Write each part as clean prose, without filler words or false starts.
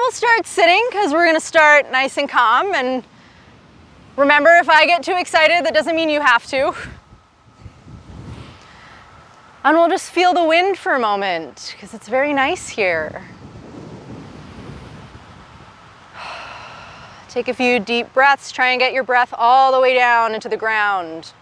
we'll start sitting because we're going to start nice and calm. And remember, if I get too excited, that doesn't mean you have to. And we'll just feel the wind for a moment because it's very nice here. Take a few deep breaths. Try and get your breath all the way down into the ground.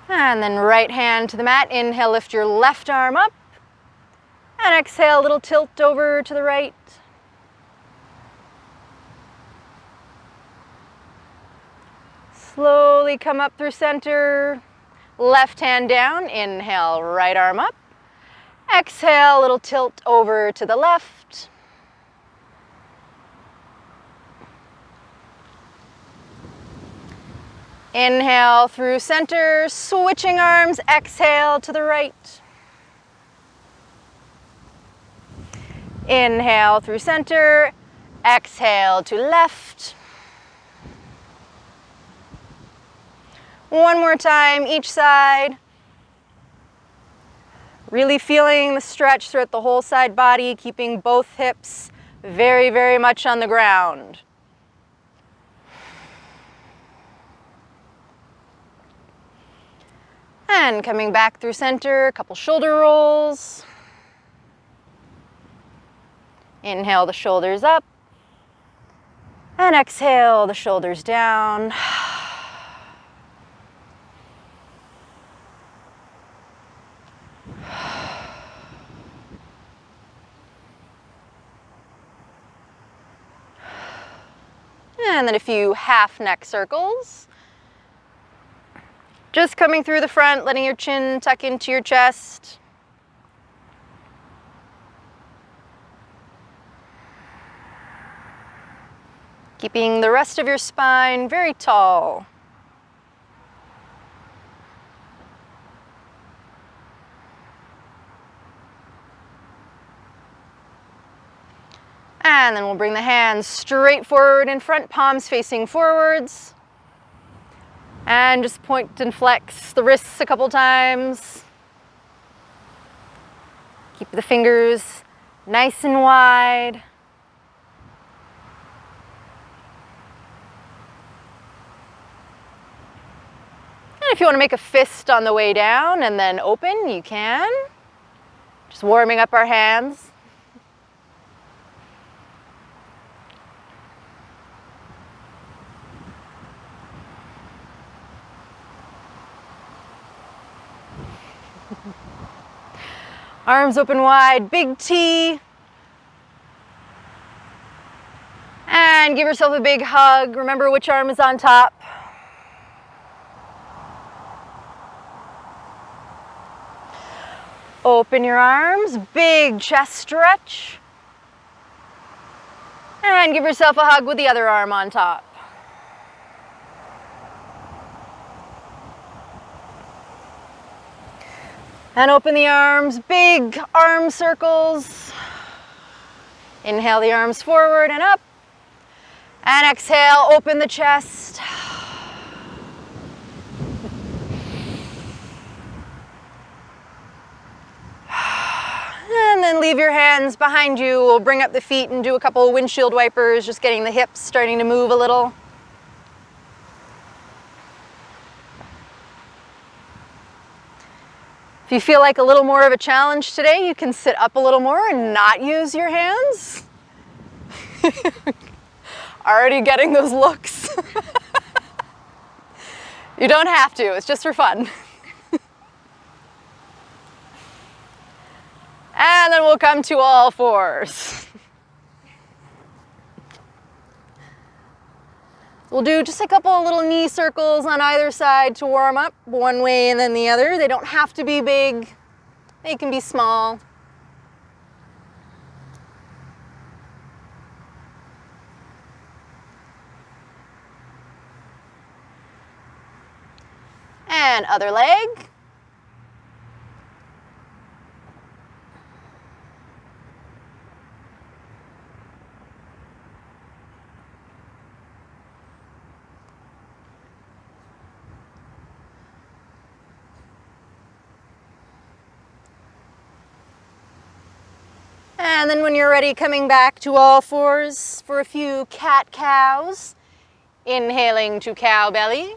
And then right hand to the mat. Inhale, lift your left arm up. And exhale, a little tilt over to the right. Slowly come up through center. Left hand down. Inhale, right arm up. Exhale, a little tilt over to the left. Inhale through center, switching arms, exhale to the right. Inhale through center, exhale to left. One more time, each side. Really feeling the stretch throughout the whole side body, keeping both hips very, very much on the ground. And coming back through center, a couple shoulder rolls. Inhale the shoulders up. And exhale the shoulders down. And then a few half neck circles. Just coming through the front, letting your chin tuck into your chest. Keeping the rest of your spine very tall. And then we'll bring the hands straight forward in front, palms facing forwards. And just point and flex the wrists a couple times. Keep the fingers nice and wide. And if you want to make a fist on the way down and then open, you can. Just warming up our hands. Arms open wide, big T. And give yourself a big hug. Remember which arm is on top. Open your arms, big chest stretch. And give yourself a hug with the other arm on top. And open the arms, big arm circles. Inhale the arms forward and up. And exhale, open the chest. And then leave your hands behind you. We'll bring up the feet and do a couple of windshield wipers, just getting the hips starting to move a little. If you feel like a little more of a challenge today, you can sit up a little more and not use your hands. Already getting those looks. You don't have to, it's just for fun. And then we'll come to all fours. We'll do just a couple of little knee circles on either side to warm up, one way and then the other. They don't have to be big, they can be small. And other leg. And then when you're ready, coming back to all fours for a few cat-cows. Inhaling to cow belly.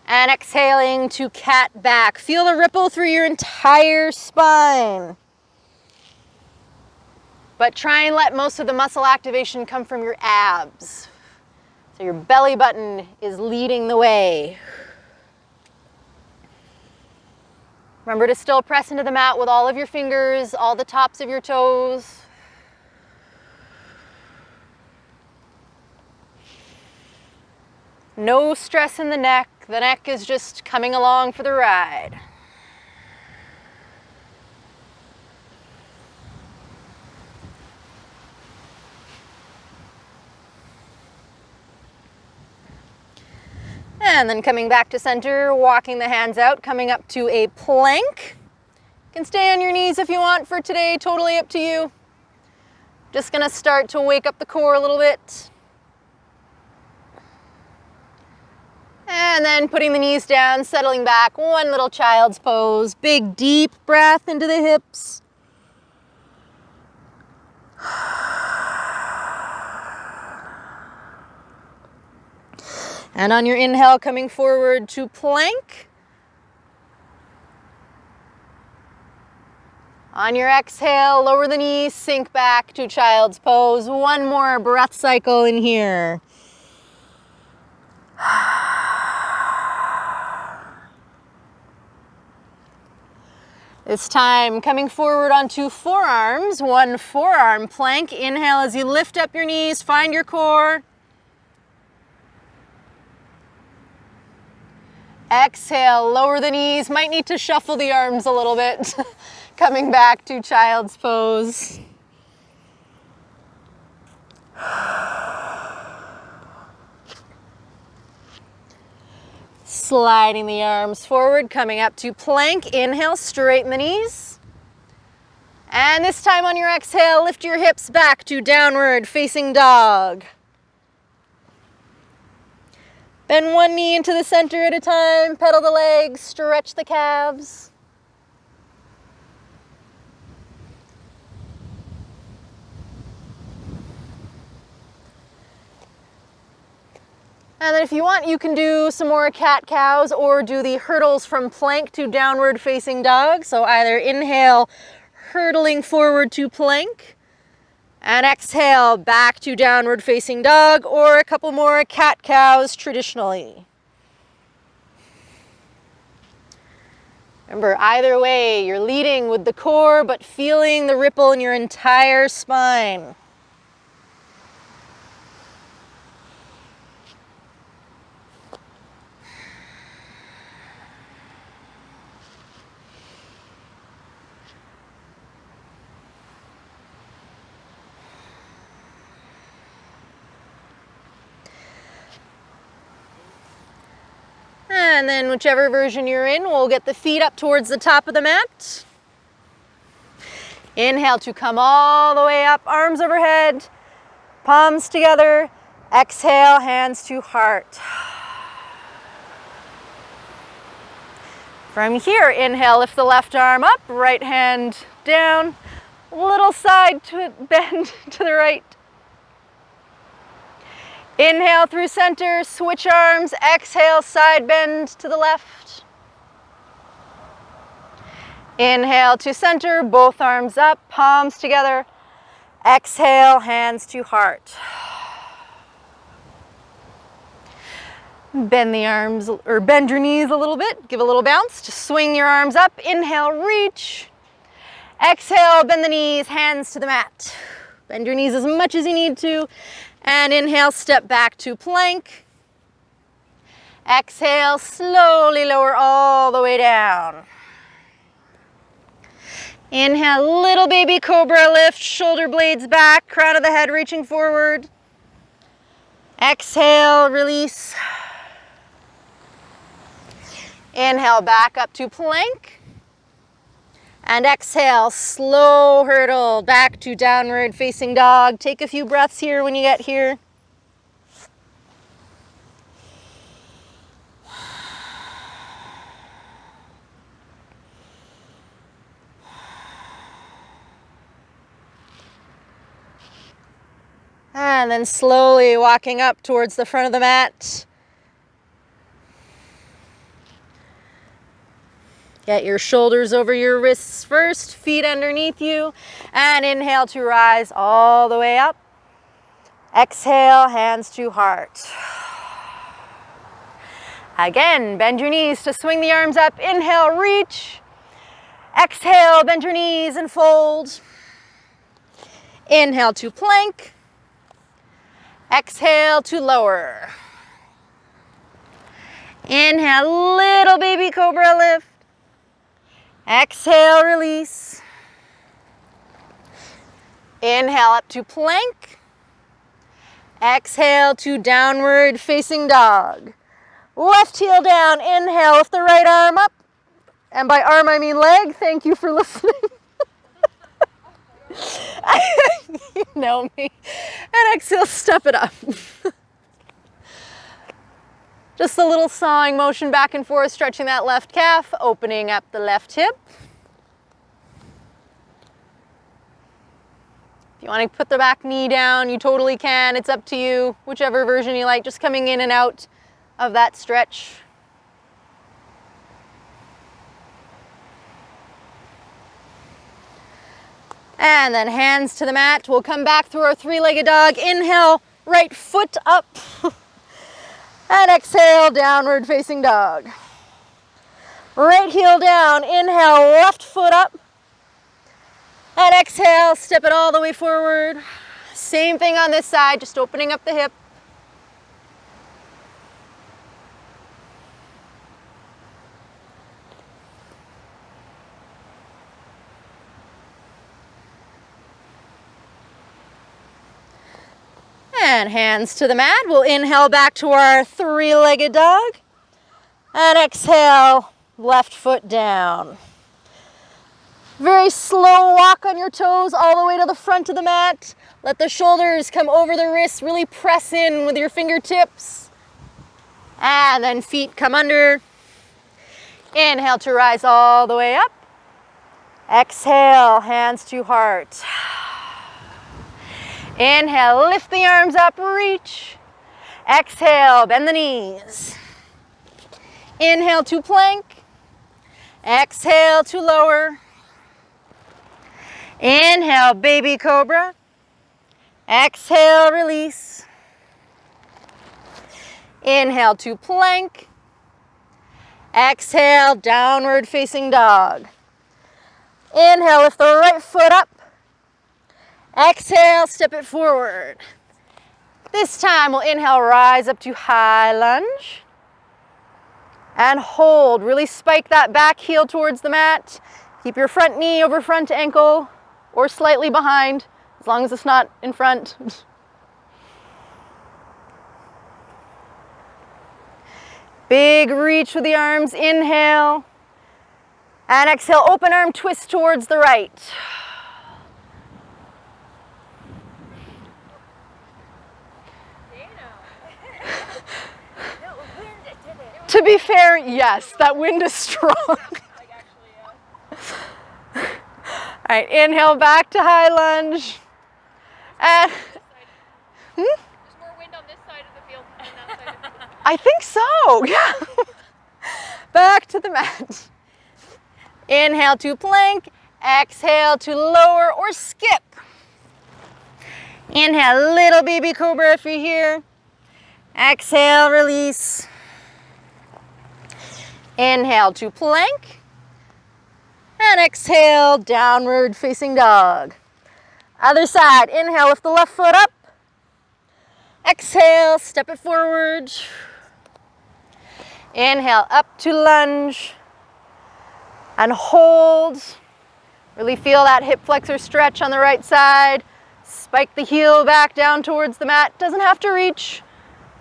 And exhaling to cat back. Feel the ripple through your entire spine. But try and let most of the muscle activation come from your abs. So your belly button is leading the way. Remember to still press into the mat with all of your fingers, all the tops of your toes. No stress in the neck. The neck is just coming along for the ride. And then coming back to center, walking the hands out, coming up to a plank. You can stay on your knees if you want for today, totally up to you. Just gonna start to wake up the core a little bit. And then putting the knees down, settling back, one little child's pose. Big, deep breath into the hips. And on your inhale, coming forward to plank. On your exhale, lower the knees, sink back to child's pose. One more breath cycle in here. This time, coming forward onto forearms, one forearm plank. Inhale as you lift up your knees, find your core. Exhale, lower the knees. Might need to shuffle the arms a little bit. Coming back to child's pose. Sliding the arms forward, coming up to plank. Inhale, straighten the knees. And this time on your exhale, lift your hips back to downward facing dog. Bend one knee into the center at a time, pedal the legs, stretch the calves. And then if you want, you can do some more cat-cows or do the hurdles from plank to downward facing dog. So either inhale, hurtling forward to plank, and exhale back to downward facing dog, or a couple more cat-cows traditionally. Remember, either way, you're leading with the core, but feeling the ripple in your entire spine. And then whichever version you're in, we'll get the feet up towards the top of the mat. Inhale to come all the way up, arms overhead, palms together. Exhale, hands to heart. From here, inhale, lift the left arm up, right hand down, little side to bend to the right. Inhale through center, switch arms, exhale, side bend to the left. Inhale to center, both arms up, palms together. Exhale, hands to heart. Bend the arms, or bend your knees a little bit, give a little bounce. Just swing your arms up, inhale, reach. Exhale, bend the knees, hands to the mat. Bend your knees as much as you need to. And inhale, step back to plank. Exhale, slowly lower all the way down. Inhale, little baby cobra lift, shoulder blades back, crown of the head reaching forward. Exhale, release. Inhale, back up to plank. And exhale, slow hurdle back to downward facing dog. Take a few breaths here when you get here. And then slowly walking up towards the front of the mat. Get your shoulders over your wrists first, feet underneath you, and inhale to rise all the way up. Exhale, hands to heart. Again, bend your knees to swing the arms up. Inhale, reach. Exhale, bend your knees and fold. Inhale to plank. Exhale to lower. Inhale, little baby cobra lift. Exhale, release. Inhale up to plank. Exhale to downward facing dog. Left heel down, inhale, lift the right arm up. And by arm I mean leg, thank you for listening. You know me. And exhale, step it up. Just a little sawing motion back and forth, stretching that left calf, opening up the left hip. If you want to put the back knee down, you totally can. It's up to you, whichever version you like, just coming in and out of that stretch. And then hands to the mat. We'll come back through our three-legged dog. Inhale, right foot up. And exhale, downward facing dog. Right heel down. Inhale, left foot up. And exhale, step it all the way forward. Same thing on this side, just opening up the hip. And hands to the mat. We'll inhale back to our three-legged dog. And exhale, left foot down. Very slow walk on your toes all the way to the front of the mat. Let the shoulders come over the wrists. Really press in with your fingertips. And then feet come under. Inhale to rise all the way up. Exhale, hands to heart. Inhale, lift the arms up, reach. Exhale, bend the knees. Inhale to plank. Exhale to lower. Inhale, baby cobra. Exhale, release. Inhale to plank. Exhale, downward facing dog. Inhale, lift the right foot up. Exhale, step it forward. This time we'll inhale, rise up to high lunge. And hold, really spike that back heel towards the mat. Keep your front knee over front ankle or slightly behind, as long as it's not in front. Big reach with the arms, inhale. And exhale, open arm twist towards the right. To be fair, yes, that wind is strong. All right, inhale back to high lunge. And There's more wind on this side of the field than that side of the field. I think so, yeah. Back to the mat. Inhale to plank, exhale to lower or skip. Inhale, little baby cobra if you're here. Exhale, release. Inhale to plank. And exhale, downward facing dog. Other side, inhale, lift the left foot up. Exhale, step it forward. Inhale, up to lunge. And hold. Really feel that hip flexor stretch on the right side. Spike the heel back down towards the mat. Doesn't have to reach.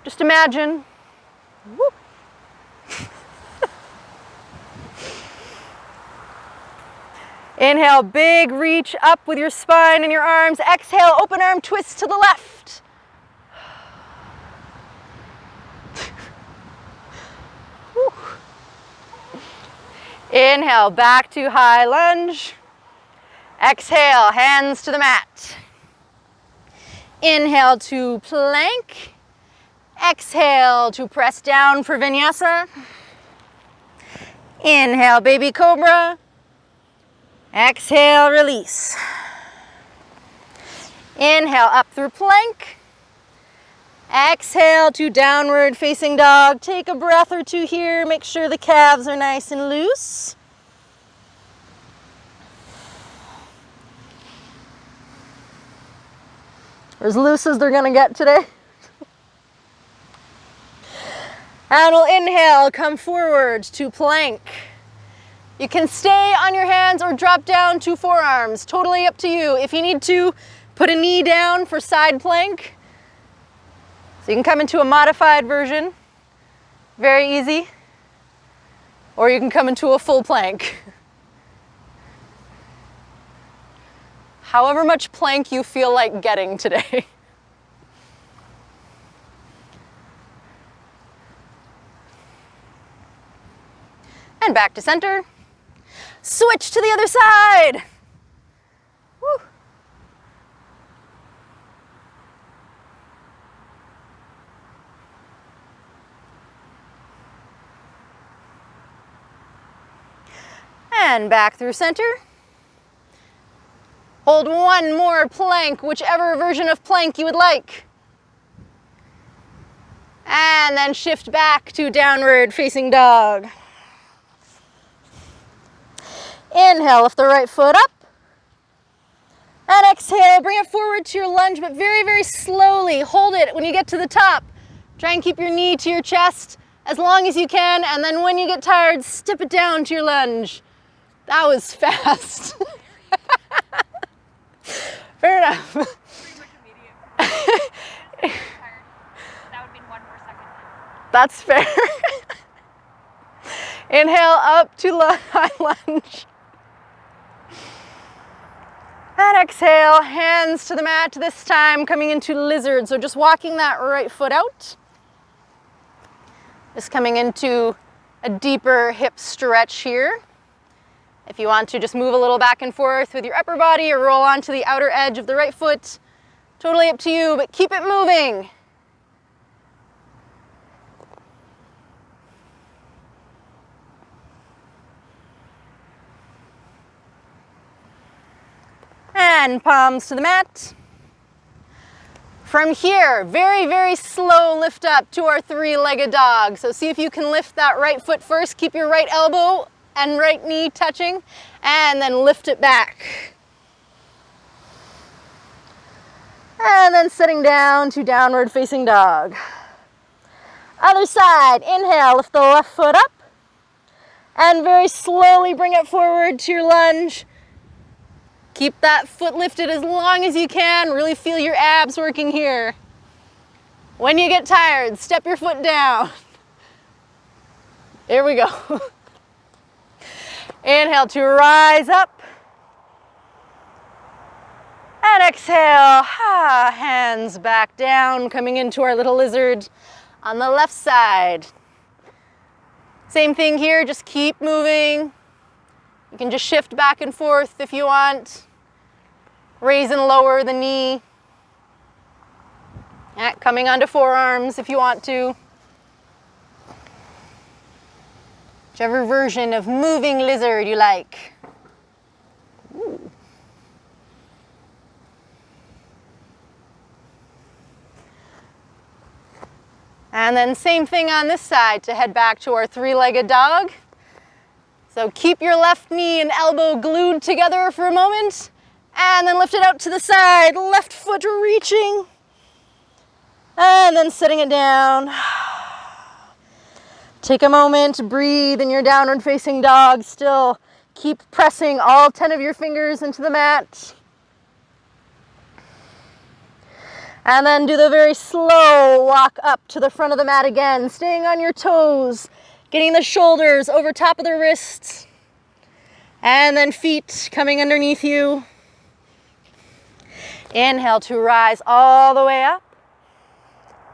Just imagine. Woo. Inhale, big reach up with your spine and your arms. Exhale, open arm twist to the left. Inhale, back to high lunge. Exhale, hands to the mat. Inhale to plank. Exhale to press down for Vinyasa. Inhale, baby cobra. Exhale, release. Inhale, up through plank. Exhale to downward facing dog. Take a breath or two here. Make sure the calves are nice and loose. Or as loose as they're gonna get today. And we'll inhale, come forward to plank. You can stay on your hands or drop down to forearms, totally up to you. If you need to, put a knee down for side plank. So you can come into a modified version, very easy. Or you can come into a full plank. However much plank you feel like getting today. And back to center. Switch to the other side. Woo. And back through center. Hold one more plank, whichever version of plank you would like. And then shift back to downward facing dog. Inhale, lift the right foot up. And exhale, bring it forward to your lunge, but very, very slowly. Hold it when you get to the top. Try and keep your knee to your chest as long as you can, and then when you get tired, step it down to your lunge. That was fast. Fair enough. Pretty much immediate. That would mean 1 more second. That's fair. Inhale up to high lunge. And exhale, hands to the mat, this time coming into lizard. So just walking that right foot out. Just coming into a deeper hip stretch here. If you want to, just move a little back and forth with your upper body or roll onto the outer edge of the right foot. Totally up to you, but keep it moving. And palms to the mat. From here, very, very slow lift up to our three-legged dog. So see if you can lift that right foot first. Keep your right elbow and right knee touching, and then lift it back. And then sitting down to downward facing dog. Other side, inhale, lift the left foot up, and very slowly bring it forward to your lunge. Keep that foot lifted as long as you can. Really feel your abs working here. When you get tired, step your foot down. Here we go. Inhale to rise up. And exhale, hands back down, coming into our little lizard on the left side. Same thing here, just keep moving. You can just shift back and forth if you want. Raise and lower the knee. Coming onto forearms if you want to. Whichever version of moving lizard you like. Ooh. And then same thing on this side to head back to our three-legged dog. So keep your left knee and elbow glued together for a moment, and then lift it out to the side, left foot reaching, and then setting it down. Take a moment, breathe in your downward facing dog. Still keep pressing all 10 of your fingers into the mat. And then do the very slow walk up to the front of the mat again, staying on your toes, getting the shoulders over top of the wrists, and then feet coming underneath you. Inhale to rise all the way up,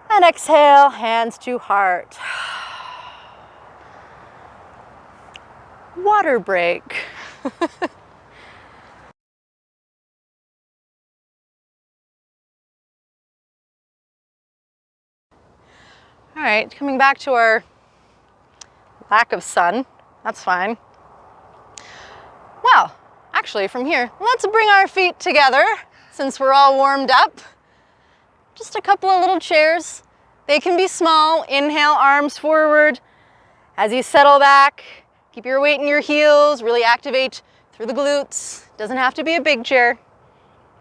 and exhale, hands to heart. Water break. right, coming back to our lack of sun. That's fine. Well, actually from here, let's bring our feet together since we're all warmed up. Just a couple of little chairs. They can be small. Inhale, arms forward. As you settle back, keep your weight in your heels, really activate through the glutes. Doesn't have to be a big chair.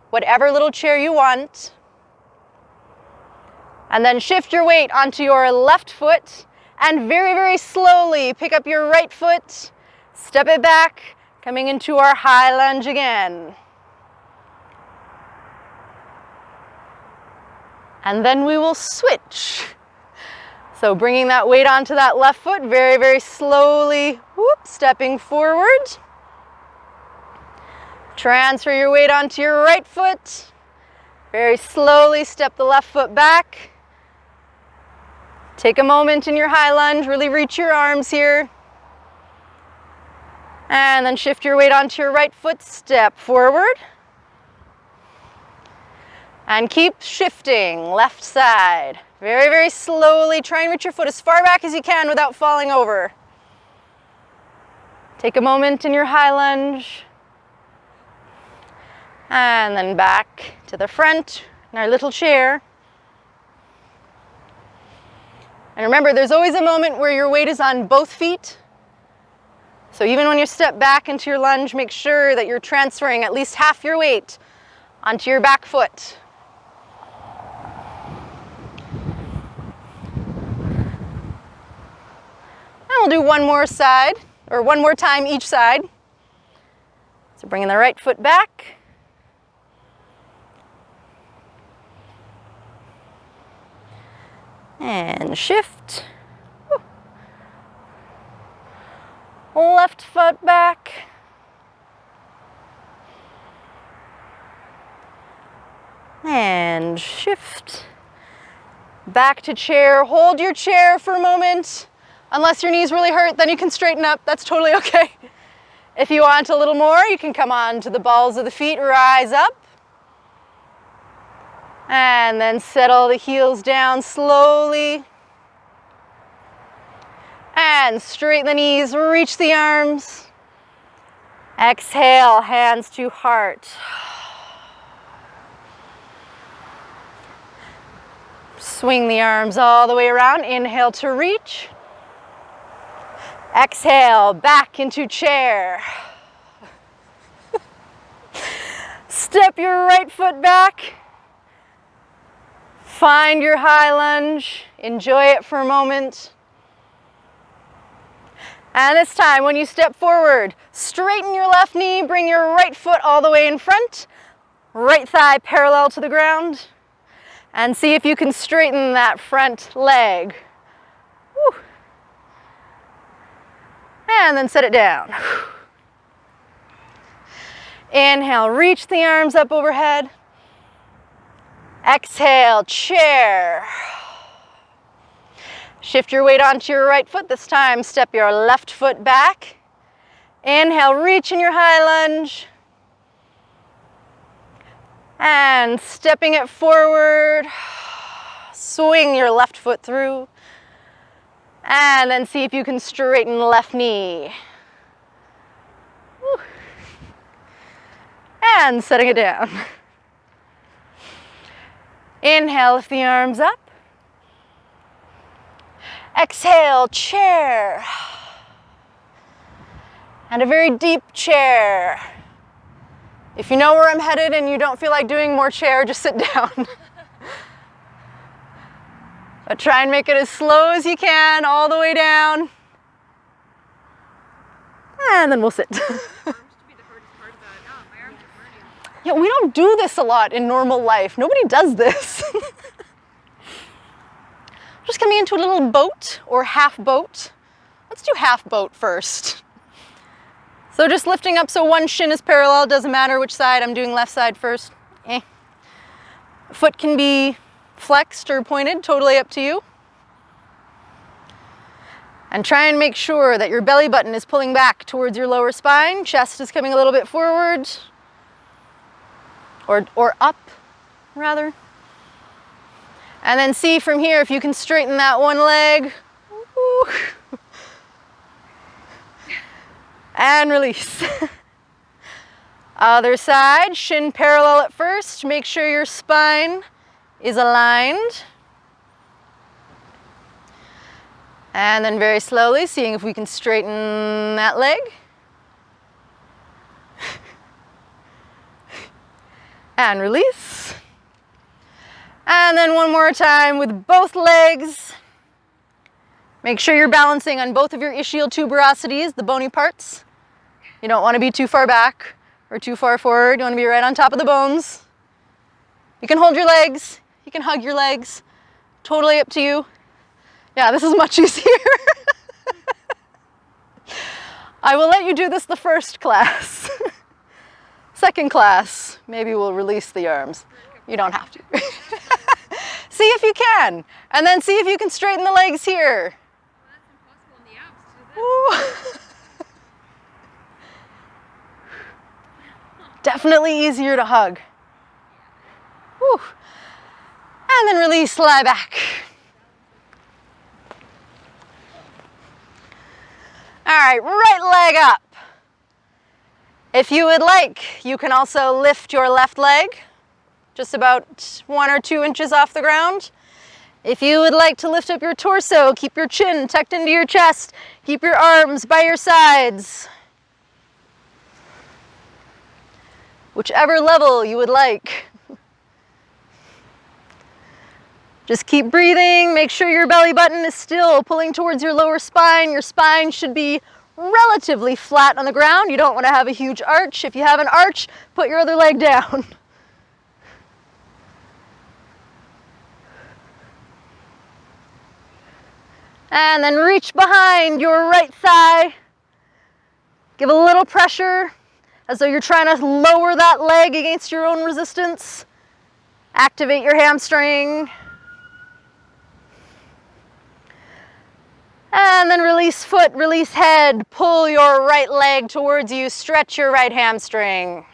Whatever little chair you want. And then shift your weight onto your left foot and very, very slowly pick up your right foot, step it back, coming into our high lunge again. And then we will switch. So bringing that weight onto that left foot, very, very slowly, whoop, stepping forward. Transfer your weight onto your right foot. Very slowly step the left foot back. Take a moment in your high lunge, really reach your arms here. And then shift your weight onto your right foot, step forward. And keep shifting, left side. Very, very slowly, try and reach your foot as far back as you can without falling over. Take a moment in your high lunge. And then back to the front in our little chair. And remember, there's always a moment where your weight is on both feet. So even when you step back into your lunge, make sure that you're transferring at least half your weight onto your back foot. And we'll do one more side, or one more time each side. So bringing the right foot back. And shift. Left foot back. And shift. Back to chair. Hold your chair for a moment. Unless your knees really hurt, then you can straighten up. That's totally okay. If you want a little more, you can come on to the balls of the feet, rise up. And then settle the heels down slowly. And straighten the knees, reach the arms. Exhale, hands to heart. Swing the arms all the way around. Inhale to reach. Exhale, back into chair. Step your right foot back. Find your high lunge. Enjoy it for a moment. And this time, when you step forward, straighten your left knee, bring your right foot all the way in front, right thigh parallel to the ground, and see if you can straighten that front leg. Woo. And then set it down. Inhale, reach the arms up overhead. Exhale, chair. Shift your weight onto your right foot. This time, step your left foot back. Inhale, reach in your high lunge. And stepping it forward, swing your left foot through. And then see if you can straighten the left knee. Woo. And setting it down. Inhale, lift the arms up. Exhale, chair. And a very deep chair. If you know where I'm headed and you don't feel like doing more chair, just sit down. But try and make it as slow as you can, all the way down. And then we'll sit. Yeah, we don't do this a lot in normal life. Nobody does this. Just coming into a little boat or half boat. Let's do half boat first. So just lifting up so one shin is parallel, doesn't matter which side, I'm doing left side first. Foot can be flexed or pointed, totally up to you. And try and make sure that your belly button is pulling back towards your lower spine, chest is coming a little bit forward, or up rather. And then see from here if you can straighten that one leg. Woo. And release. Other side, shin parallel at first. Make sure your spine is aligned. And then very slowly, seeing if we can straighten that leg. And release. And then one more time with both legs. Make sure you're balancing on both of your ischial tuberosities, the bony parts. You don't want to be too far back or too far forward. You want to be right on top of the bones. You can hold your legs. You can hug your legs. Totally up to you. Yeah, this is much easier. I will let you do this the first class. Second class, maybe we'll release the arms. You don't have to. See if you can. And then see if you can straighten the legs here. Well, that's impossible in the abs to do that. Definitely easier to hug. Woo. And then release, lie back. All right, right leg up. If you would like, you can also lift your left leg just about 1 or 2 inches off the ground. If you would like to lift up your torso, keep your chin tucked into your chest, keep your arms by your sides. Whichever level you would like. Just keep breathing, make sure your belly button is still pulling towards your lower spine. Your spine should be relatively flat on the ground. You don't want to have a huge arch. If you have an arch, put your other leg down. And then reach behind your right thigh. Give a little pressure as though you're trying to lower that leg against your own resistance. Activate your hamstring. And then release foot, release head. Pull your right leg towards you. Stretch your right hamstring.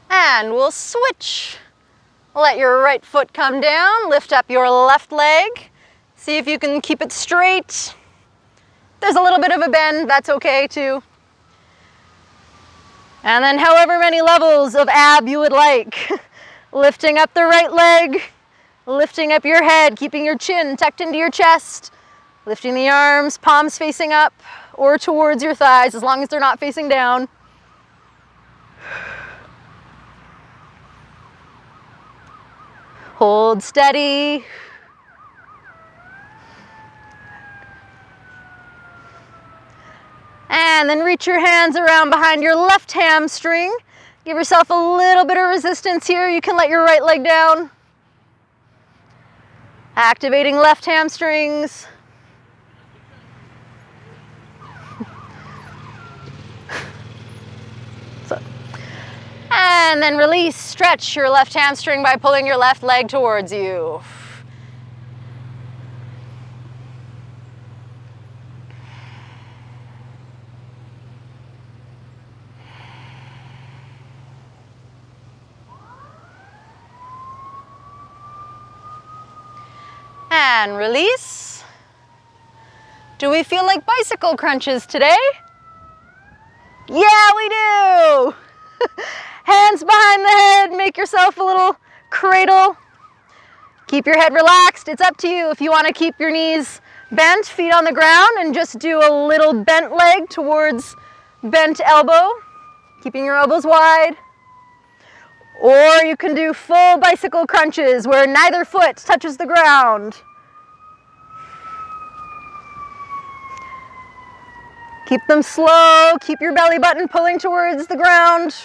And we'll switch. Let your right foot come down. Lift up your left leg. See if you can keep it straight. There's a little bit of a bend. That's okay too. And then however many levels of ab you would like. Lifting up the right leg, lifting up your head, keeping your chin tucked into your chest, lifting the arms, palms facing up or towards your thighs as long as they're not facing down. Hold steady. And then reach your hands around behind your left hamstring. Give yourself a little bit of resistance here. You can let your right leg down. Activating left hamstrings. And then release, stretch your left hamstring by pulling your left leg towards you. And release. Do we feel like bicycle crunches today? Yeah, we do. Hands behind the head, make yourself a little cradle. Keep your head relaxed. It's up to you if you want to keep your knees bent, feet on the ground, and just do a little bent leg towards bent elbow, keeping your elbows wide. Or you can do full bicycle crunches where neither foot touches the ground. Keep them slow. Keep your belly button pulling towards the ground.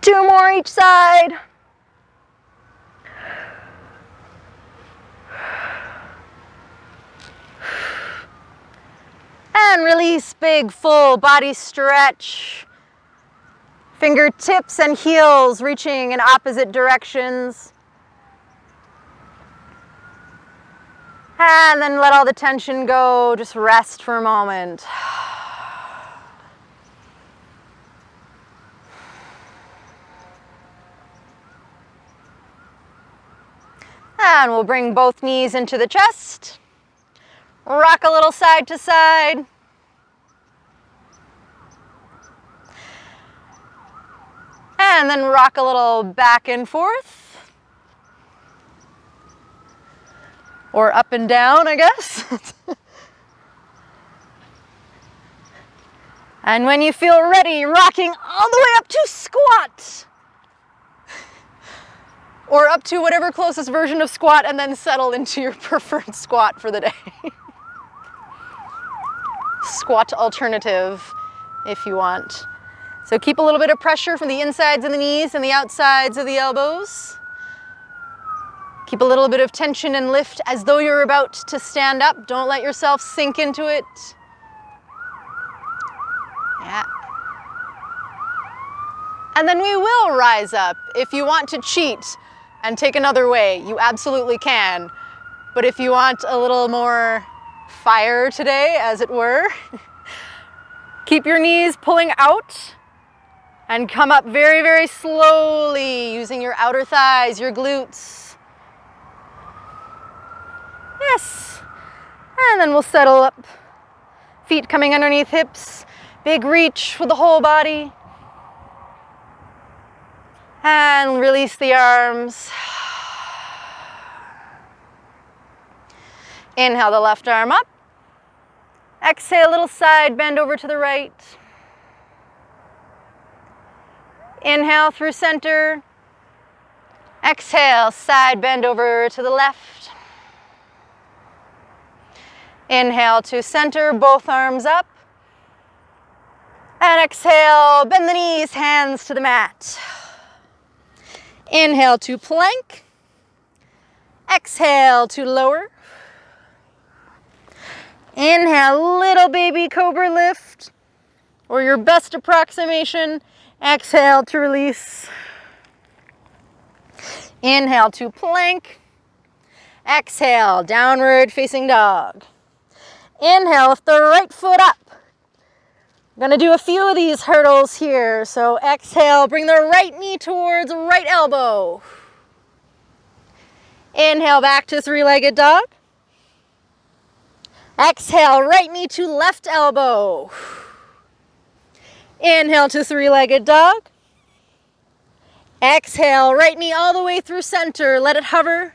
Two more each side. And release, big full body stretch. Fingertips and heels reaching in opposite directions. And then let all the tension go, just rest for a moment. And we'll bring both knees into the chest. Rock a little side to side. And then rock a little back and forth. Or up and down, I guess. And when you feel ready, rocking all the way up to squat. Or up to whatever closest version of squat, and then settle into your preferred squat for the day. Squat alternative, if you want. So keep a little bit of pressure from the insides of the knees and the outsides of the elbows. Keep a little bit of tension and lift as though you're about to stand up. Don't let yourself sink into it. Yeah. And then we will rise up. If you want to cheat and take another way, you absolutely can. But if you want a little more fire today, as it were, keep your knees pulling out and come up very, very slowly using your outer thighs, your glutes. Yes. And then we'll settle up. Feet coming underneath hips. Big reach with the whole body. And release the arms. Inhale the left arm up. Exhale, a little side bend over to the right. Inhale through center. Exhale, side bend over to the left. Inhale to center, both arms up. And exhale, bend the knees, hands to the mat. Inhale to plank. Exhale to lower. Inhale, little baby cobra lift, or your best approximation. Exhale to release. Inhale to plank. Exhale, downward facing dog. Inhale, lift the right foot up. I'm gonna do a few of these hurdles here. So exhale, bring the right knee towards right elbow. Inhale, back to three-legged dog. Exhale, right knee to left elbow. Inhale to three-legged dog. Exhale, right knee all the way through center. Let it hover.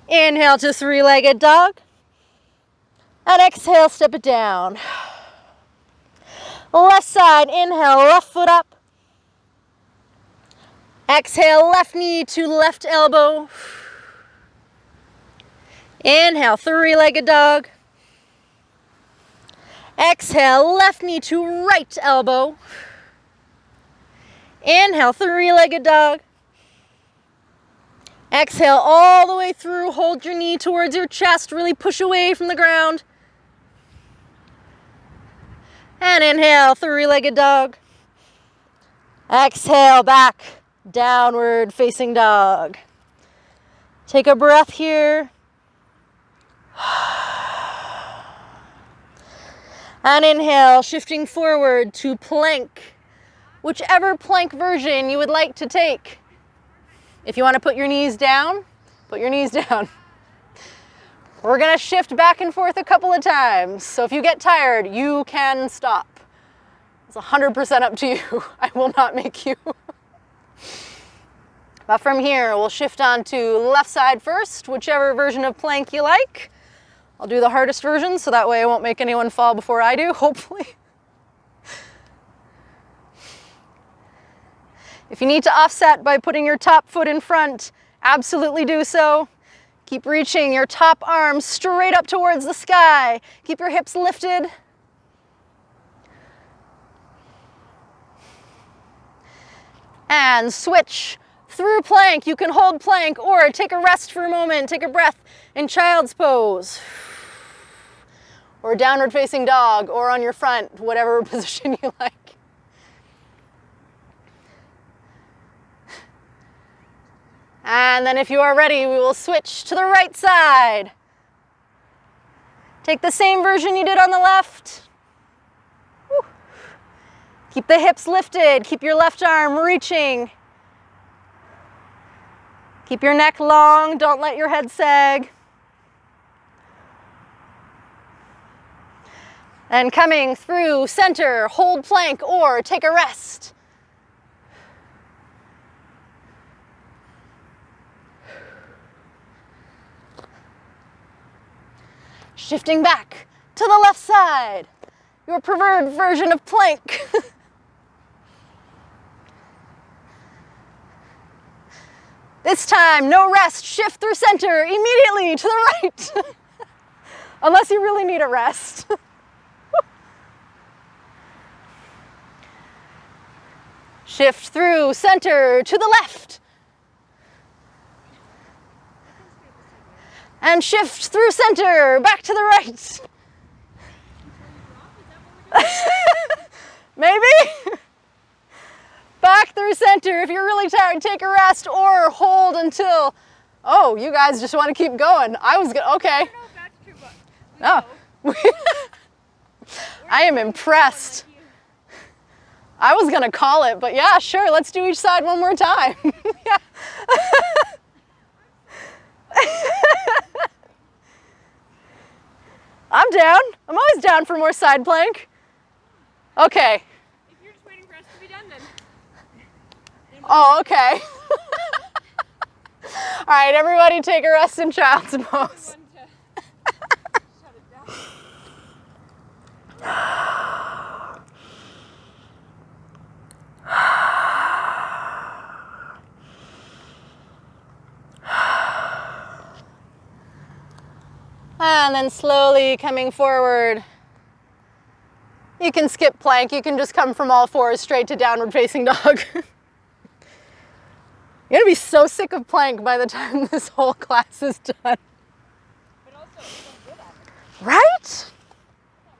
Inhale to three-legged dog. And exhale, step it down. Left side, inhale, left foot up. Exhale, left knee to left elbow. Inhale, three-legged dog. Exhale, left knee to right elbow. Inhale, three-legged dog. Exhale all the way through. Hold your knee towards your chest. Really push away from the ground. And inhale, three-legged dog. Exhale, back, downward facing dog. Take a breath here. And inhale, shifting forward to plank. Whichever plank version you would like to take. If you want to put your knees down, put your knees down. We're gonna shift back and forth a couple of times. So if you get tired, you can stop. It's 100% up to you. I will not make you. But from here, we'll shift on to left side first, whichever version of plank you like. I'll do the hardest version, so that way I won't make anyone fall before I do, hopefully. If you need to offset by putting your top foot in front, absolutely do so. Keep reaching your top arm straight up towards the sky. Keep your hips lifted. And switch through plank. You can hold plank or take a rest for a moment. Take a breath in child's pose. or downward facing dog, or on your front, whatever position you like. And then if you are ready, we will switch to the right side. Take the same version you did on the left. Woo. Keep the hips lifted, keep your left arm reaching. Keep your neck long, don't let your head sag. And coming through center, hold plank or take a rest. Shifting back to the left side, your preferred version of plank. This time, no rest, shift through center, immediately to the right. Unless you really need a rest. Shift through center to the left. And shift through center, back to the right. Maybe? Back through center. If you're really tired, take a rest or hold until, oh, you guys just want to keep going. I was going to, okay. I don't know if that's true, but we Oh. know. I am impressed. I was going to call it, but yeah, sure, let's do each side one more time. Yeah. I'm down. I'm always down for more side plank. Okay. If you're just waiting for us to be done, then. Oh, okay. All right, everybody take a rest in child's pose. One to shut it down. And then slowly coming forward. You can skip plank. You can just come from all fours straight to downward facing dog. You're gonna be so sick of plank by the time this whole class is done. But also, we're so good at it. Right?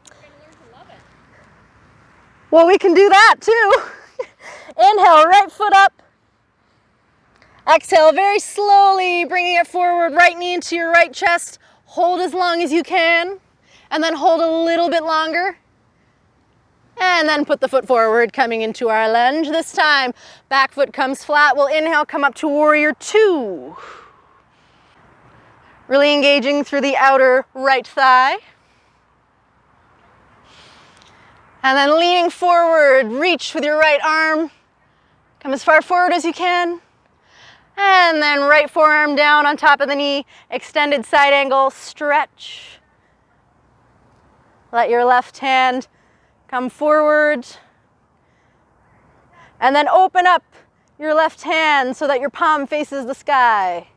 We're going to learn to love it. Well, we can do that too. Inhale, right foot up. Exhale, very slowly, bringing it forward, right knee into your right chest. Hold as long as you can, and then hold a little bit longer. And then put the foot forward, coming into our lunge. This time, back foot comes flat. We'll inhale, come up to warrior two. Really engaging through the outer right thigh. And then leaning forward, reach with your right arm. Come as far forward as you can. And then right forearm down on top of the knee, extended side angle, stretch. Let your left hand come forward. And then open up your left hand so that your palm faces the sky.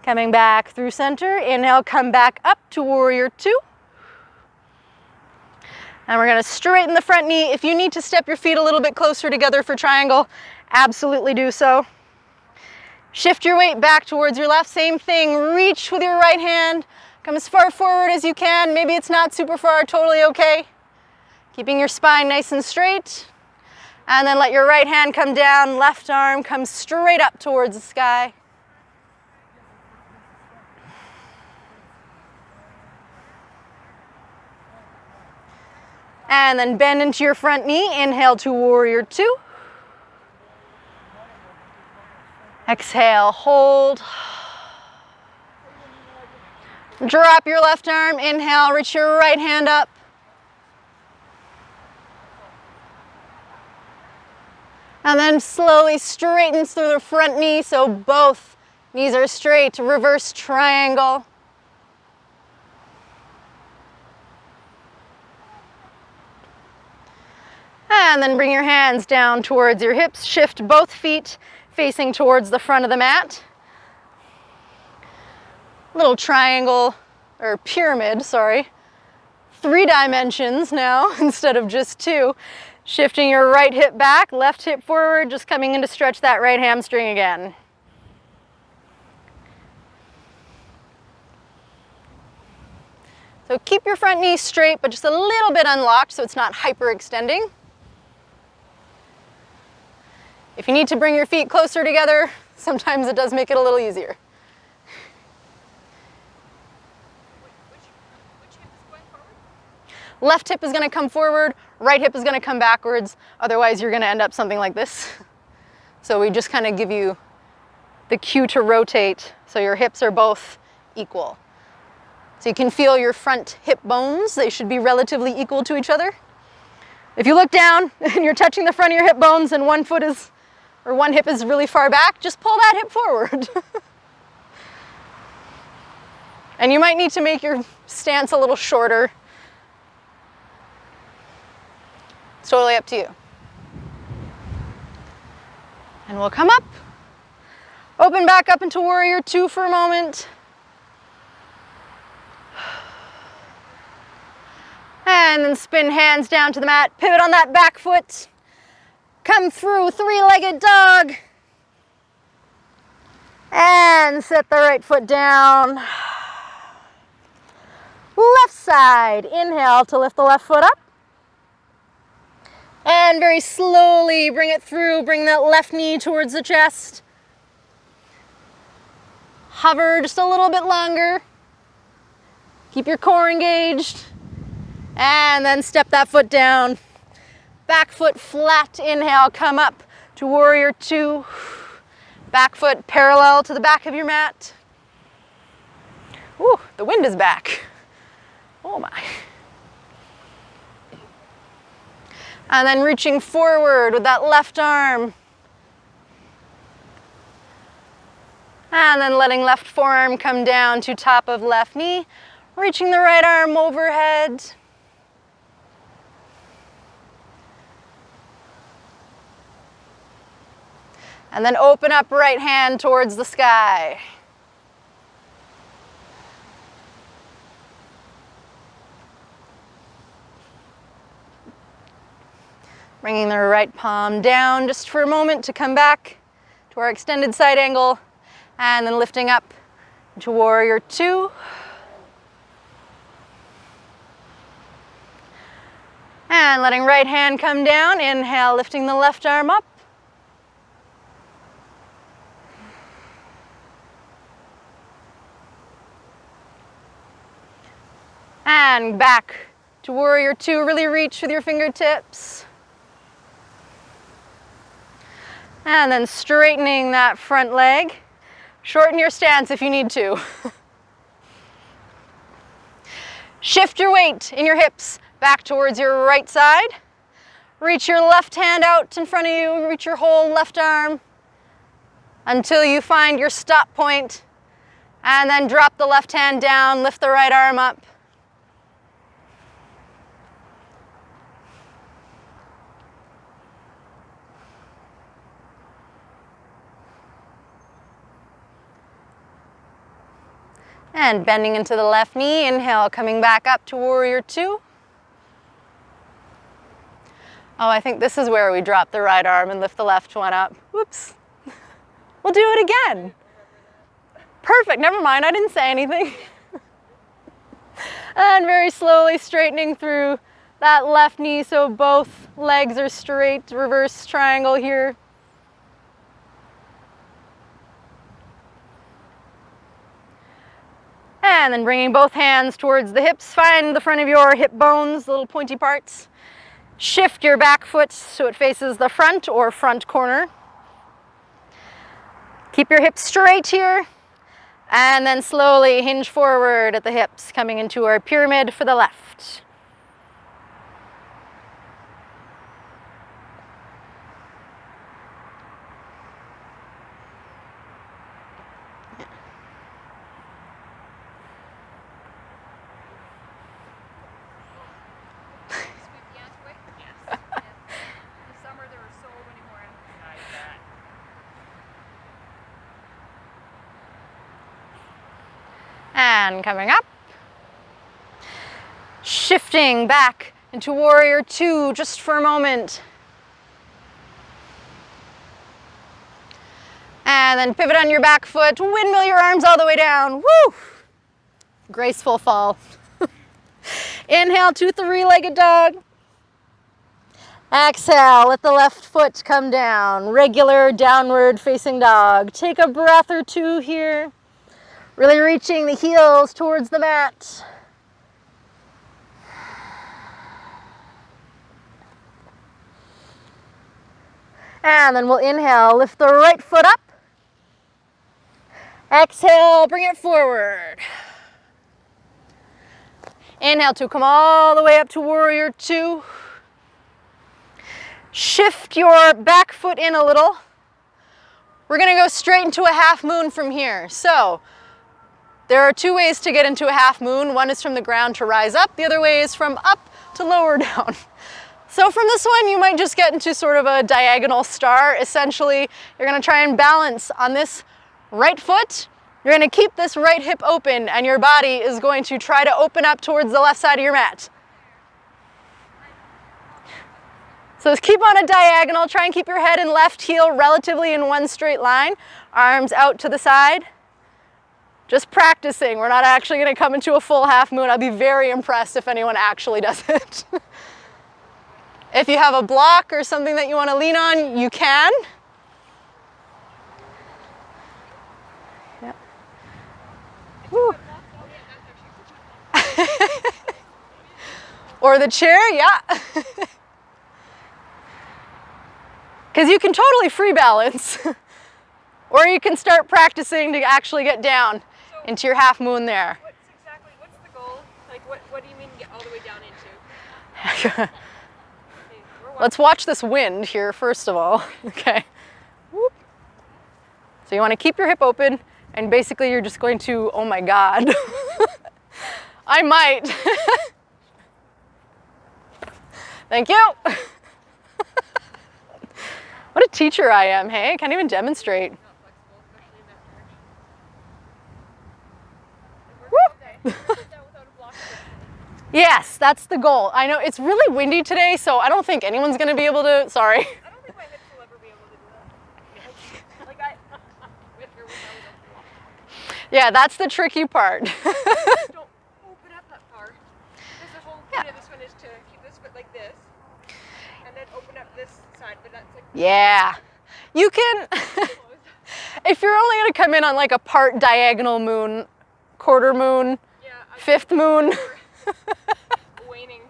Coming back through center, inhale, come back up to warrior two. And we're gonna straighten the front knee. If you need to step your feet a little bit closer together for triangle, absolutely do so. Shift your weight back towards your left, same thing, reach with your right hand. Come as far forward as you can. Maybe it's not super far, totally okay. Keeping your spine nice and straight. And then let your right hand come down, left arm comes straight up towards the sky. And then bend into your front knee. Inhale to warrior two. Exhale, hold. Drop your left arm. Inhale, reach your right hand up. And then slowly straighten through the front knee so both knees are straight. Reverse triangle. And then bring your hands down towards your hips. Shift both feet facing towards the front of the mat. Little triangle, or pyramid, sorry. 3 dimensions now instead of just 2. Shifting your right hip back, left hip forward, just coming in to stretch that right hamstring again. So keep your front knee straight, but just a little bit unlocked so it's not hyperextending. If you need to bring your feet closer together, sometimes it does make it a little easier. Which hip is going forward? Left hip is going to come forward, right hip is going to come backwards. Otherwise, you're going to end up something like this. So we just kind of give you the cue to rotate so your hips are both equal. So you can feel your front hip bones. They should be relatively equal to each other. If you look down and you're touching the front of your hip bones and one hip is really far back, just pull that hip forward. And you might need to make your stance a little shorter. It's totally up to you. And we'll come up, open back up into Warrior Two for a moment. And then spin hands down to the mat, pivot on that back foot. Come through three-legged dog. And set the right foot down. Left side, inhale to lift the left foot up. And very slowly bring it through, bring that left knee towards the chest. Hover just a little bit longer. Keep your core engaged. And then step that foot down. Back foot flat, inhale, come up to Warrior Two. Back foot parallel to the back of your mat. Ooh, the wind is back. Oh my. And then reaching forward with that left arm. And then letting left forearm come down to top of left knee. Reaching the right arm overhead. And then open up right hand towards the sky. Bringing the right palm down just for a moment to come back to our extended side angle. And then lifting up to Warrior Two. And letting right hand come down. Inhale, lifting the left arm up. And back to Warrior Two. Really reach with your fingertips. And then straightening that front leg. Shorten your stance if you need to. Shift your weight in your hips back towards your right side. Reach your left hand out in front of you. Reach your whole left arm until you find your stop point. And then drop the left hand down, lift the right arm up. And bending into the left knee, inhale, coming back up to Warrior Two. Oh, I think this is where we drop the right arm and lift the left one up. Whoops. We'll do it again. Perfect, never mind, I didn't say anything. And very slowly straightening through that left knee so both legs are straight, reverse triangle here. And then bringing both hands towards the hips. Find the front of your hip bones, the little pointy parts. Shift your back foot so it faces the front or front corner. Keep your hips straight here. And then slowly hinge forward at the hips, coming into our pyramid for the left. And coming up. Shifting back into Warrior Two just for a moment. And then pivot on your back foot, windmill your arms all the way down. Woo! Graceful fall. Inhale to three-legged dog. Exhale, let the left foot come down. Regular downward facing dog. Take a breath or two here. Really reaching the heels towards the mat. And then we'll inhale, lift the right foot up. Exhale, bring it forward. Inhale to come all the way up to warrior two. Shift your back foot in a little. We're gonna go straight into a half moon from here. So there are two ways to get into a half moon. One is from the ground to rise up. The other way is from up to lower down. So from this one, you might just get into sort of a diagonal star. Essentially, you're gonna try and balance on this right foot. You're gonna keep this right hip open and your body is going to try to open up towards the left side of your mat. So just keep on a diagonal, try and keep your head and left heel relatively in one straight line. Arms out to the side. Just practicing, we're not actually gonna come into a full half moon. I'd be very impressed if anyone actually does it. If you have a block or something that you wanna lean on, you can. Yep. Woo. Or the chair, yeah. Because you can totally free balance. Or you can start practicing to actually get down into your half moon there. What's the goal? Like, what do you mean get all the way down into? Let's watch this wind here, first of all. Okay. Whoop. So you want to keep your hip open, and basically you're just going to, oh my God. I might. Thank you. What a teacher I am, hey? I can't even demonstrate. Yes, that's the goal. I know it's really windy today, so I don't think anyone's going to be able to, sorry. I don't think my hips will ever be able to do that. Like with or without. Yeah, that's the tricky part. Don't open up that far. Because the whole point of this one is to keep this foot like this, and then open up this side, but that's like... Yeah. You can, if you're only going to come in on like a part diagonal moon, quarter moon, fifth moon, waning.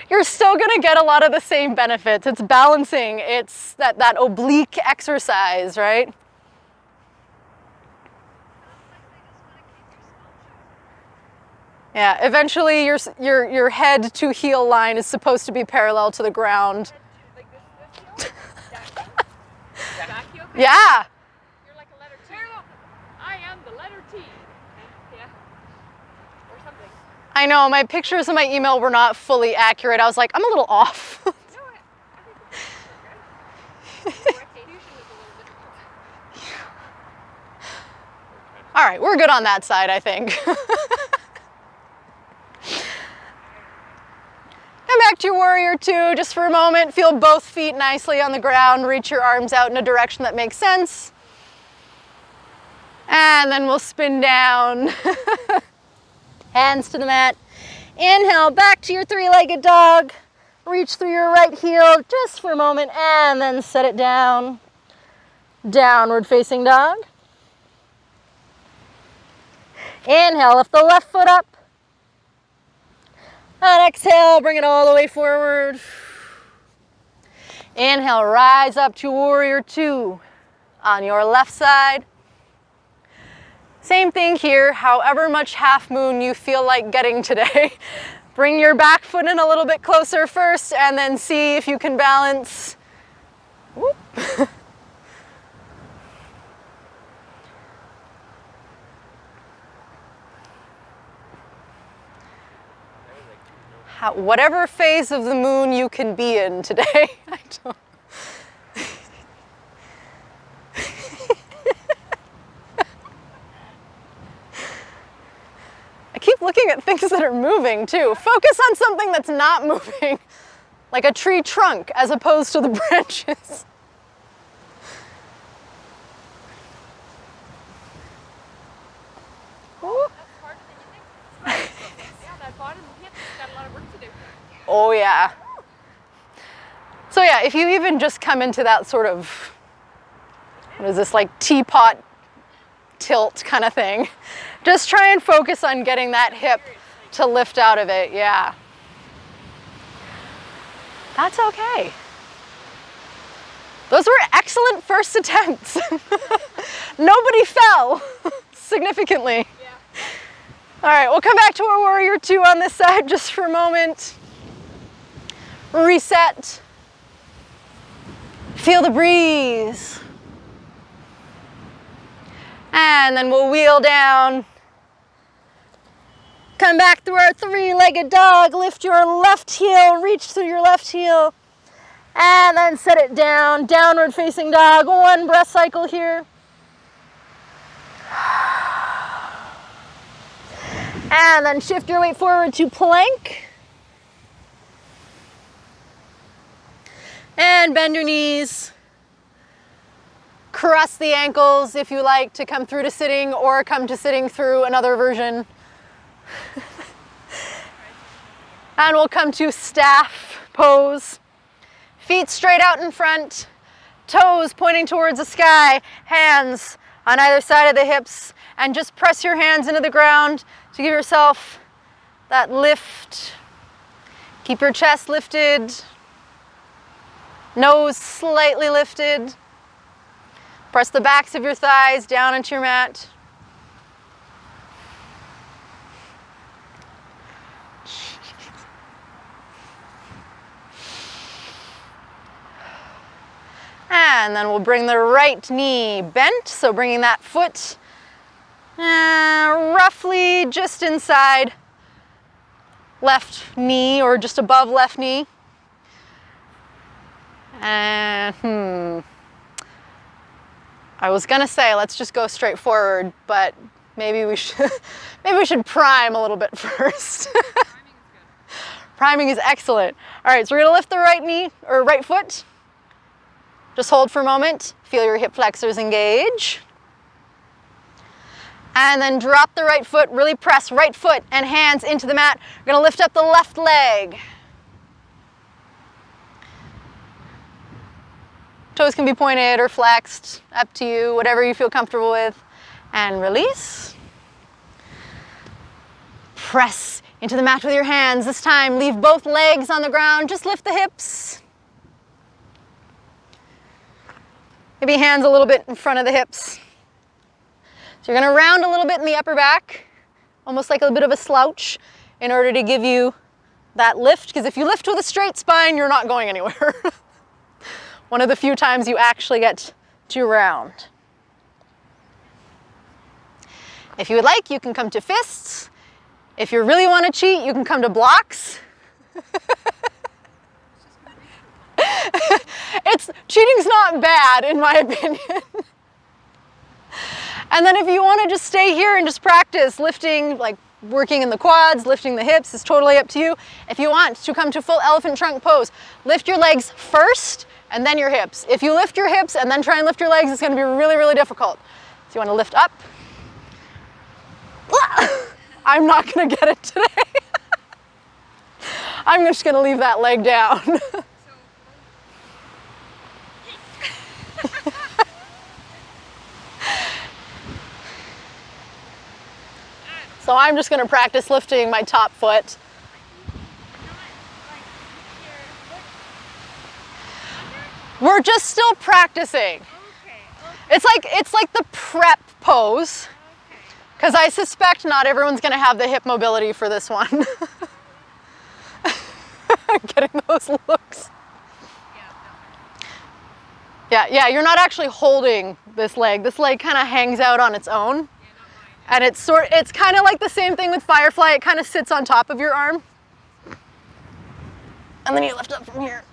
You're still going to get a lot of the same benefits. It's balancing. It's that oblique exercise, right? Yeah, eventually your head to heel line is supposed to be parallel to the ground. Like this heel? Back heel? Yeah. You're like a letter T. I am the letter T. Yeah. Or something. I know, my pictures in my email were not fully accurate. I was like, I'm a little off. No, I think it's okay. Execution is a little difficult. All right, we're good on that side, I think. Come back to your warrior two just for a moment. Feel both feet nicely on the ground. Reach your arms out in a direction that makes sense. And then we'll spin down. Hands to the mat. Inhale, back to your three-legged dog. Reach through your right heel just for a moment and then set it down. Downward facing dog. Inhale, lift the left foot up. And exhale, bring it all the way forward. Inhale, rise up to warrior two on your left side. Same thing here, however much half moon you feel like getting today. Bring your back foot in a little bit closer first and then see if you can balance. Whoop. Whatever phase of the moon you can be in today. I don't. I keep looking at things that are moving too. Focus on something that's not moving, like a tree trunk as opposed to the branches. That's harder than you think. Yeah, that bottom hip has got a lot lot of work to do. Oh yeah. So yeah, if you even just come into that sort of, what is this, like teapot tilt kind of thing, just try and focus on getting that hip to lift out of it, yeah. That's okay. Those were excellent first attempts. Nobody fell significantly. Yeah. All right, we'll come back to our warrior two on this side just for a moment. Reset. Feel the breeze. And then we'll wheel down. Come back through our three-legged dog. Lift your left heel, reach through your left heel. And then set it down, downward facing dog. One breath cycle here. And then shift your weight forward to plank. And bend your knees. Cross the ankles if you like to come through to sitting or come to sitting through another version. And we'll come to staff pose. Feet straight out in front, toes pointing towards the sky, hands on either side of the hips, and just press your hands into the ground to give yourself that lift. Keep your chest lifted, nose slightly lifted. Press the backs of your thighs down into your mat. And then we'll bring the right knee bent, so bringing that foot roughly just inside left knee or just above left knee. I was gonna say let's just go straight forward, but maybe we should prime a little bit first. Priming is excellent. All right, so we're gonna lift the right knee or right foot. Just hold for a moment. Feel your hip flexors engage. And then drop the right foot, really press right foot and hands into the mat. We're gonna lift up the left leg. Toes can be pointed or flexed, up to you, whatever you feel comfortable with. And release. Press into the mat with your hands. This time, leave both legs on the ground. Just lift the hips. Maybe hands a little bit in front of the hips. So you're gonna round a little bit in the upper back, almost like a bit of a slouch, in order to give you that lift, because if you lift with a straight spine, you're not going anywhere. One of the few times you actually get to round. If you would like, you can come to fists. If you really want to cheat, you can come to blocks. Cheating's not bad, in my opinion. And then if you want to just stay here and just practice lifting, like working in the quads, lifting the hips, is totally up to you. If you want to come to full elephant trunk pose, lift your legs first and then your hips. If you lift your hips and then try and lift your legs, it's going to be really, really difficult. So you want to lift up. I'm not going to get it today. I'm just going to leave that leg down. So I'm just going to practice lifting my top foot. We're just still practicing. It's like the prep pose, because I suspect not everyone's going to have the hip mobility for this one. Getting those looks. Yeah, you're not actually holding this leg. This leg kind of hangs out on its own. And it's kind of like the same thing with Firefly. It kind of sits on top of your arm. And then you lift up from here.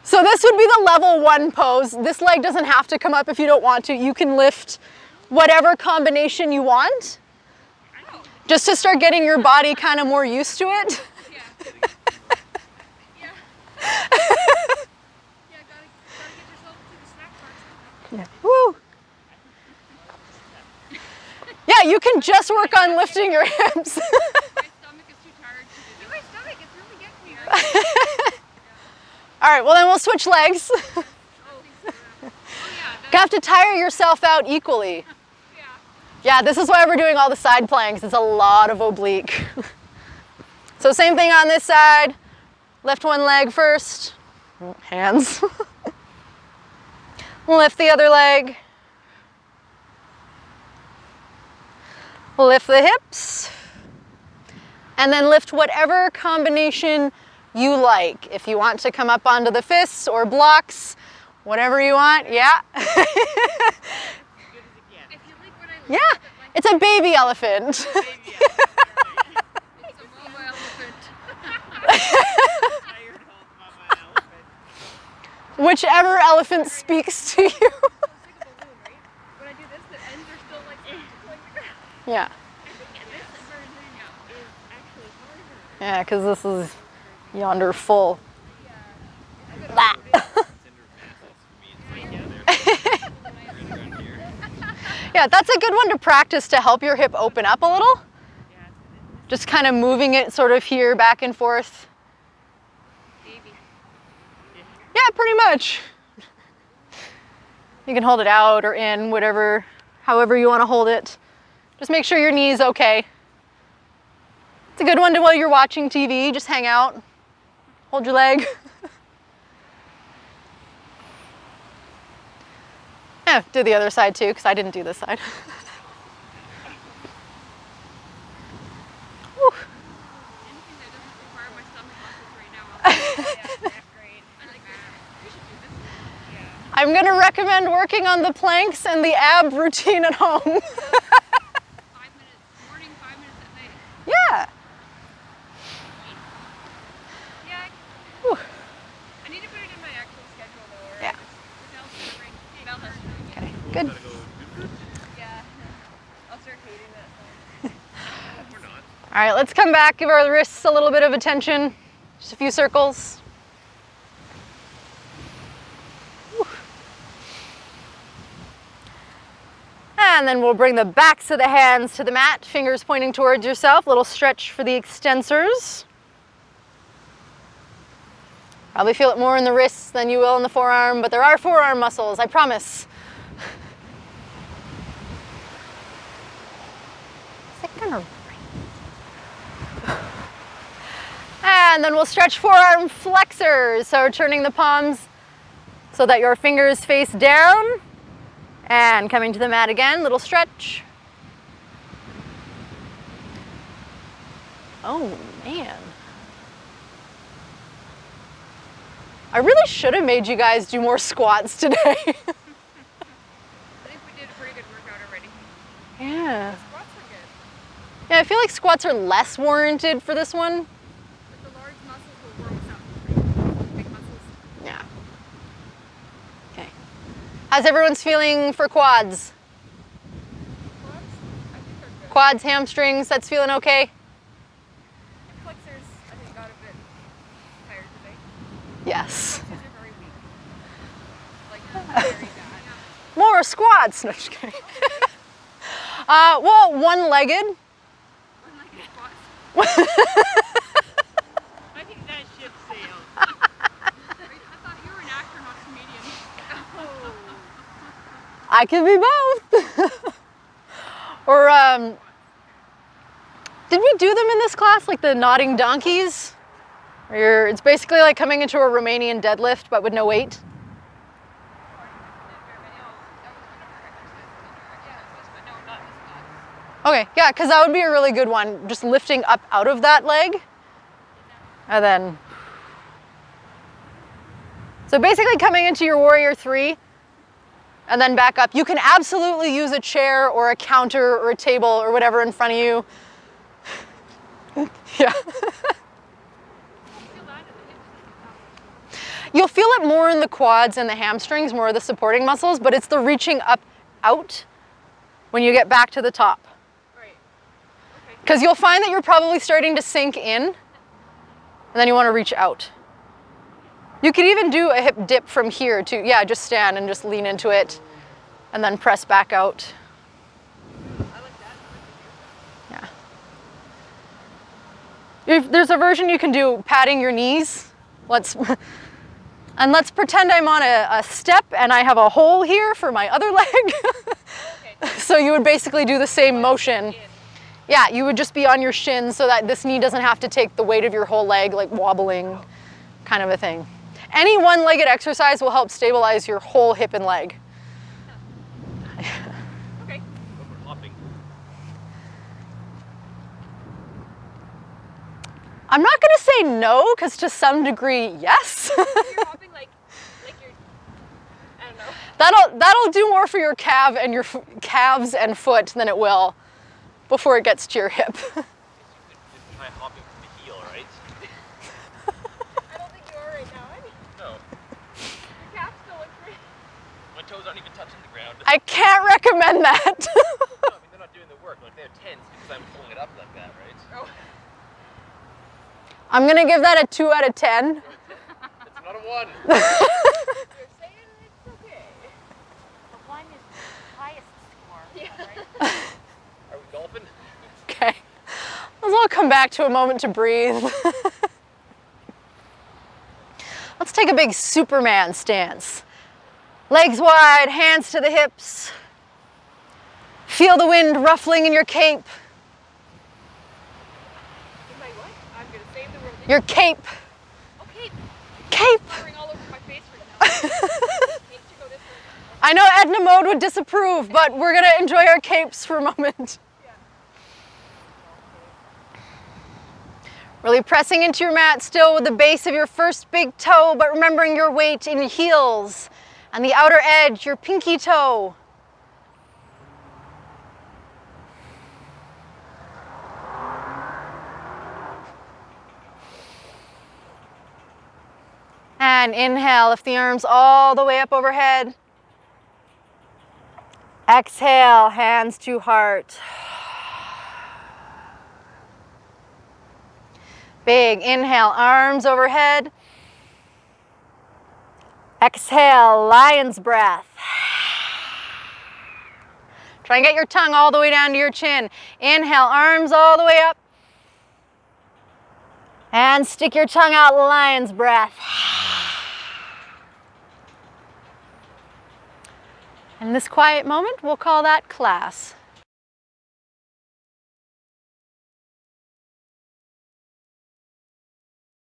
So this would be the level 1 pose. This leg doesn't have to come up if you don't want to. You can lift whatever combination you want, just to start getting your body kind of more used to it. Gotta get yourself to the snack bar. Yeah. Woo! Yeah, you can just work on lifting your hips. My stomach is too tired to do this. My stomach, it's really getting me right. All right, well then we'll switch legs. Oh, yeah. You have to tire yourself out equally. Yeah. Yeah, this is why we're doing all the side planks. It's a lot of oblique. So same thing on this side. Lift one leg first. Hands. Lift the other leg. Lift the hips. And then lift whatever combination you like. If you want to come up onto the fists or blocks, whatever you want, yeah. Yeah, it's a baby elephant. It's a mama elephant. Whichever elephant speaks to you. It's like a balloon, right? When I do this, the ends are still like the ground. Yeah. I think this version is actually harder. Yeah, because this is yonder full. That. Yeah, that's a good one to practice to help your hip open up a little. Just kind of moving it sort of here back and forth. Yeah, pretty much. You can hold it out or in, whatever, however you want to hold it. Just make sure your knee is okay. It's a good one to while you're watching TV, just hang out, hold your leg. Yeah, do the other side too, because I didn't do this side. Whew. Anything that doesn't require my stomach muscles right now, I'll do. Great. I like that. We should do this. Yeah. I'm going to recommend working on the planks and the ab routine at home. 5 minutes morning, 5 minutes at night. Yeah. Yeah. Whew. I need to put it in my actual schedule though. Or Yeah. Mel has to. Okay, good. Yeah. I'll start hating that song. All right, let's come back, give our wrists a little bit of attention. Just a few circles. Whew. And then we'll bring the backs of the hands to the mat, fingers pointing towards yourself. Little stretch for the extensors. Probably feel it more in the wrists than you will in the forearm, but there are forearm muscles, I promise. Is it gonna rain? And then we'll stretch forearm flexors. So turning the palms so that your fingers face down. And coming to the mat again, little stretch. Oh man. I really should have made you guys do more squats today. I think we did a pretty good workout already. Yeah. Squats were good. Yeah, I feel like squats are less warranted for this one. But the large muscles will warm us up. Big muscles. Yeah. Okay. How's everyone's feeling for quads? Quads? I think they're good. Quads, hamstrings, that's feeling okay? Flexors, I think, got a bit tired today. Yes. Flexors are very weak. Like, very bad. More squats. No, just kidding. Well, one-legged. One-legged squats. I think that ship sailed. I thought you were an actor, not a comedian. I could be both. Or, did we do them in this class, like the nodding donkeys? Where it's basically like coming into a Romanian deadlift, but with no weight. Okay, yeah, because that would be a really good one. Just lifting up out of that leg. And then. So basically coming into your warrior three and then back up. You can absolutely use a chair or a counter or a table or whatever in front of you. Yeah. You'll feel it more in the quads and the hamstrings, more of the supporting muscles, but it's the reaching up out when you get back to the top. Because you'll find that you're probably starting to sink in, and then you want to reach out. You could even do a hip dip from here too. Yeah, just stand and just lean into it, and then press back out. I like that. If there's a version you can do patting your knees. And let's pretend I'm on a step and I have a hole here for my other leg. Okay. So you would basically do the same motion. Yeah, you would just be on your shins so that this knee doesn't have to take the weight of your whole leg, like wobbling, kind of a thing. Any one-legged exercise will help stabilize your whole hip and leg. Okay. Go for hopping. I'm not gonna say no, because to some degree, yes. You're hopping like you're, I don't know. That'll do more for your calves and foot than it will before it gets to your hip. You could try hopping from the heel, right? I don't think you are right now. No. Your calf still looks great. My toes aren't even touching the ground. I can't recommend that. No, I mean, they're not doing the work. Like, they're tense because I'm pulling it up like that, right? Oh. I'm gonna give that a 2 out of 10. It's not a 1. You're saying it's okay. The 1 is the highest score. Yeah. Right? Are we golfing? Okay. Let's all come back to a moment to breathe. Let's take a big Superman stance. Legs wide, hands to the hips. Feel the wind ruffling in your cape. In my what? I'm gonna save the world. Your cape. Okay. Cape. Fluttering all over my face right now. Need to go this way. I know Edna Mode would disapprove, but we're gonna enjoy our capes for a moment. Yeah. Really pressing into your mat still with the base of your first big toe, but remembering your weight in heels and the outer edge, your pinky toe. And inhale, lift the arms all the way up overhead. Exhale, hands to heart. Big inhale, arms overhead. Exhale, lion's breath. Try and get your tongue all the way down to your chin. Inhale, arms all the way up. And stick your tongue out, lion's breath. In this quiet moment, we'll call that class.